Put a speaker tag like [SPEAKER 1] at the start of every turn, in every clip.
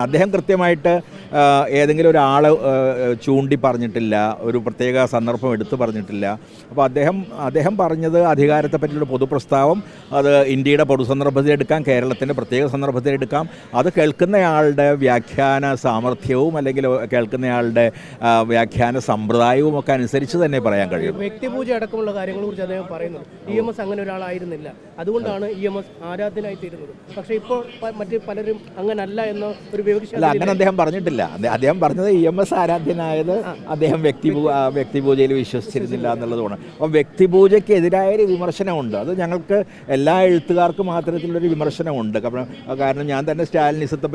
[SPEAKER 1] അദ്ദേഹം കൃത്യമായിട്ട് ഏതെങ്കിലും ഒരാൾ ചൂണ്ടി പറഞ്ഞിട്ടില്ല, ഒരു പ്രത്യേക സന്ദർഭം എടുത്തു പറഞ്ഞിട്ടില്ല. അപ്പോൾ അദ്ദേഹം പറഞ്ഞത് അധികാരത്തെ പറ്റിയുള്ള പൊതുപ്രസ്താവം അത് ഇന്ത്യയുടെ പൊതുസന്ദർഭത്തിലെടുക്കാം, കേരളത്തിൻ്റെ പ്രത്യേക സന്ദർഭത്തിലെടുക്കാം. അത് കേൾക്കുന്നയാളുടെ വ്യാഖ്യാന സാമർഥ്യവും അല്ലെങ്കിൽ കേൾക്കുന്നയാളുടെ വ്യാഖ്യാന സമ്പ്രദായവും ഒക്കെ അനുസരിച്ച് തന്നെ പറയാൻ കഴിയും.
[SPEAKER 2] വ്യക്തിപൂജ അടക്കമുള്ള കാര്യങ്ങളെക്കുറിച്ച് അദ്ദേഹം പറയുന്നു. EMS അങ്ങനെ ഒരാളായിരുന്നില്ല, അതുകൊണ്ടാണ് EMS ആരാധനായി തീരുന്നത്. പക്ഷേ ഇപ്പോൾ മറ്റ് പലരും അങ്ങനല്ല എന്ന ഒരു
[SPEAKER 1] അല്ല, അങ്ങനെ അദ്ദേഹം പറഞ്ഞിട്ടില്ല. അദ്ദേഹം പറഞ്ഞത് EMS ആരാധ്യനായത് അദ്ദേഹം വ്യക്തിപൂജയിൽ വിശ്വസിച്ചിരുന്നില്ല എന്നുള്ളതുകൊണ്ട്. അപ്പം വ്യക്തിപൂജയ്ക്കെതിരായൊരു വിമർശനമുണ്ട്. അത് ഞങ്ങൾക്ക് എല്ലാ എഴുത്തുകാർക്കും മാത്രത്തിലുള്ളൊരു വിമർശനമുണ്ട്. കാരണം ഞാൻ തന്നെ സ്റ്റാലിനിസത്തെ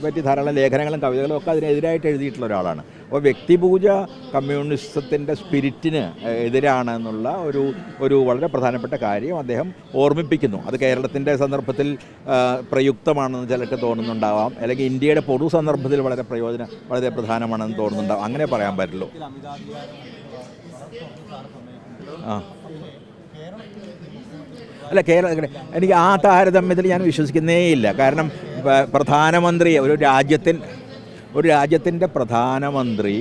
[SPEAKER 1] പറ്റി ധാരാളം ലേഖനങ്ങളും കവിതകളും ഒക്കെ അതിനെതിരായിട്ട് എഴുതിയിട്ടുള്ള ഒരാളാണ്. അപ്പോൾ വ്യക്തിപൂജ കമ്മ്യൂണിസത്തിൻ്റെ സ്പിരിറ്റിന് എതിരാണെന്നുള്ള ഒരു വളരെ പ്രധാനപ്പെട്ട കാര്യം അദ്ദേഹം ഓർമ്മിപ്പിക്കുന്നു. അത് കേരളത്തിൻ്റെ സന്ദർഭത്തിൽ പ്രയുക്തമാണെന്ന് ചിലർക്ക് തോന്നുന്നുണ്ടാവാം, അല്ലെങ്കിൽ ഇന്ത്യയുടെ പൊതു സന്ദർഭത്തിൽ വളരെ പ്രധാനമാണെന്ന് തോന്നുന്നുണ്ടാവും. അങ്ങനെ പറയാൻ പറ്റുള്ളൂ. അല്ല, എനിക്ക് ആ താരതമ്യത്തിൽ ഞാൻ വിശ്വസിക്കുന്നേയില്ല. കാരണം പ്രധാനമന്ത്രി ഒരു രാജ്യത്തിൻ്റെ പ്രധാനമന്ത്രി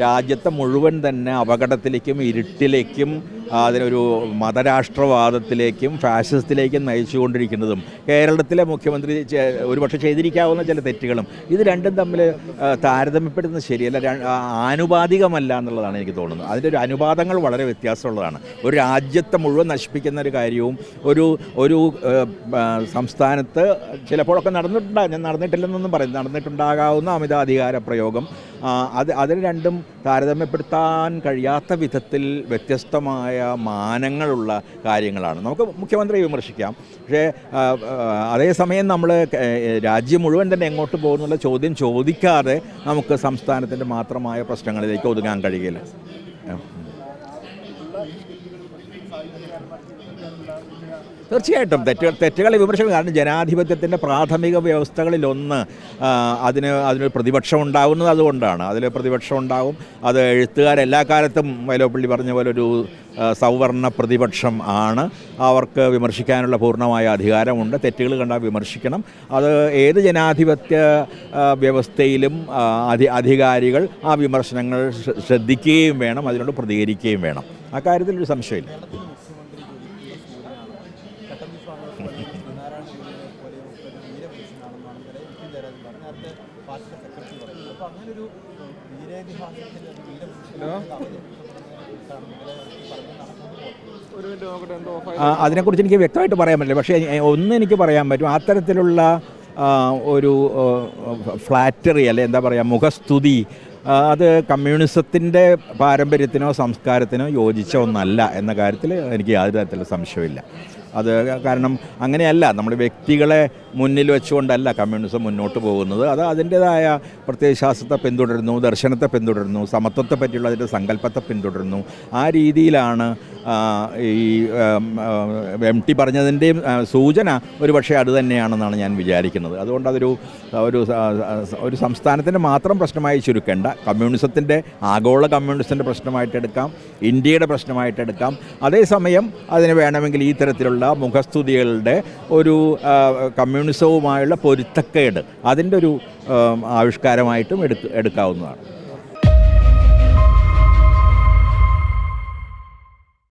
[SPEAKER 1] രാജ്യത്തെ മുഴുവൻ തന്നെ അപകടത്തിലേക്കും ഇരുട്ടിലേക്കും അതിനൊരു മതരാഷ്ട്രവാദത്തിലേക്കും ഫാഷിസത്തിലേക്കും നയിച്ചുകൊണ്ടിരിക്കുന്നതും കേരളത്തിലെ മുഖ്യമന്ത്രി ഒരുപക്ഷെ ചെയ്തിരിക്കാവുന്ന ചില തെറ്റുകളും ഇത് രണ്ടും തമ്മിൽ താരതമ്യപ്പെടുന്നത് ശരിയല്ല, ആനുപാതികമല്ല എന്നുള്ളതാണ് എനിക്ക് തോന്നുന്നത്. അതിൻ്റെ ഒരു അനുപാതങ്ങൾ വളരെ വ്യത്യാസമുള്ളതാണ്. ഒരു രാജ്യത്തെ മുഴുവൻ നശിപ്പിക്കുന്ന ഒരു കാര്യവും ഒരു സംസ്ഥാനത്ത് ചിലപ്പോഴൊക്കെ ഞാൻ നടന്നിട്ടില്ലെന്നൊന്നും പറയും, നടന്നിട്ടുണ്ടാകാവുന്ന അമിതാധികാര പ്രയോഗം അതിന് രണ്ടും താരതമ്യപ്പെടുത്താൻ കഴിയാത്ത വിധത്തിൽ വ്യത്യസ്തമായ മാനങ്ങളുള്ള കാര്യങ്ങളാണ്. നമുക്ക് മുഖ്യമന്ത്രിയെ വിമർശിക്കാം, പക്ഷേ അതേസമയം നമ്മൾ രാജ്യം മുഴുവൻ തന്നെ എങ്ങോട്ട് പോകുന്നുള്ള ചോദ്യം ചോദിക്കാതെ നമുക്ക് സംസ്ഥാനത്തിൻ്റെ മാത്രമായ പ്രശ്നങ്ങളിലേക്ക് ഒതുങ്ങാൻ കഴിയില്ല. തീർച്ചയായിട്ടും തെറ്റുകളെ വിമർശിക്കണം. കാരണം ജനാധിപത്യത്തിൻ്റെ പ്രാഥമിക വ്യവസ്ഥകളിലൊന്ന് അതിനൊരു പ്രതിപക്ഷം ഉണ്ടാകുന്നത് അതുകൊണ്ടാണ്. അതിൽ പ്രതിപക്ഷം ഉണ്ടാകും. അത് എഴുത്തുകാരെല്ലാ കാലത്തും വൈലോപ്പിള്ളി പറഞ്ഞ പോലെ ഒരു സൗവർണ പ്രതിപക്ഷം ആണ്. അവർക്ക് വിമർശിക്കാനുള്ള പൂർണ്ണമായ അധികാരമുണ്ട്. തെറ്റുകൾ കണ്ടാൽ വിമർശിക്കണം. അത് ഏത് ജനാധിപത്യ വ്യവസ്ഥയിലും അധികാരികൾ ആ വിമർശനങ്ങൾ ശ്രദ്ധിക്കുകയും വേണം, അതിനോട് പ്രതികരിക്കുകയും വേണം. അക്കാര്യത്തിൽ ഒരു സംശയമില്ല. അതിനെക്കുറിച്ച് എനിക്ക് വ്യക്തമായിട്ട് പറയാൻ പറ്റില്ല. പക്ഷേ എനിക്ക് പറയാൻ പറ്റും, അത്തരത്തിലുള്ള ഒരു ഫ്ലാറ്ററി അല്ലെ എന്താ പറയുക, മുഖസ്തുതി അത് കമ്മ്യൂണിസത്തിൻ്റെ പാരമ്പര്യത്തിനോ സംസ്കാരത്തിനോ യോജിച്ച ഒന്നല്ല എന്ന കാര്യത്തിൽ എനിക്ക് യാതൊരു തരത്തിലുള്ള സംശയമില്ല. അത് കാരണം അങ്ങനെയല്ല, നമ്മൾ വ്യക്തികളെ മുന്നിൽ വെച്ചുകൊണ്ടല്ല കമ്മ്യൂണിസം മുന്നോട്ട് പോകുന്നത്. അത് അതിൻ്റേതായ പ്രത്യയശാസ്ത്രത്തെ പിന്തുടരുന്നു, ദർശനത്തെ പിന്തുടരുന്നു, സമത്വത്തെ പറ്റിയുള്ള അതിൻ്റെ സങ്കല്പത്തെ പിന്തുടരുന്നു. ആ രീതിയിലാണ് ഈ MT പറഞ്ഞതിൻ്റെയും സൂചന ഒരുപക്ഷെ അത് തന്നെയാണെന്നാണ് ഞാൻ വിചാരിക്കുന്നത്. അതുകൊണ്ട് ഒരു സംസ്ഥാനത്തിൻ്റെ മാത്രം പ്രശ്നമായി ചുരുക്കേണ്ട, കമ്മ്യൂണിസത്തിൻ്റെ ആഗോള കമ്മ്യൂണിസത്തിൻ്റെ പ്രശ്നമായിട്ടെടുക്കാം, ഇന്ത്യയുടെ പ്രശ്നമായിട്ടെടുക്കാം. അതേസമയം അതിന് വേണമെങ്കിൽ ഈ തരത്തിലുള്ള മുഖസ്തുതികളുടെ ഒരു കമ്മ്യൂണിസവുമായുള്ള പൊരുത്തക്കേട് അതിൻ്റെ ഒരു ആവിഷ്കാരമായിട്ടും എടുക്കാവുന്നതാണ്.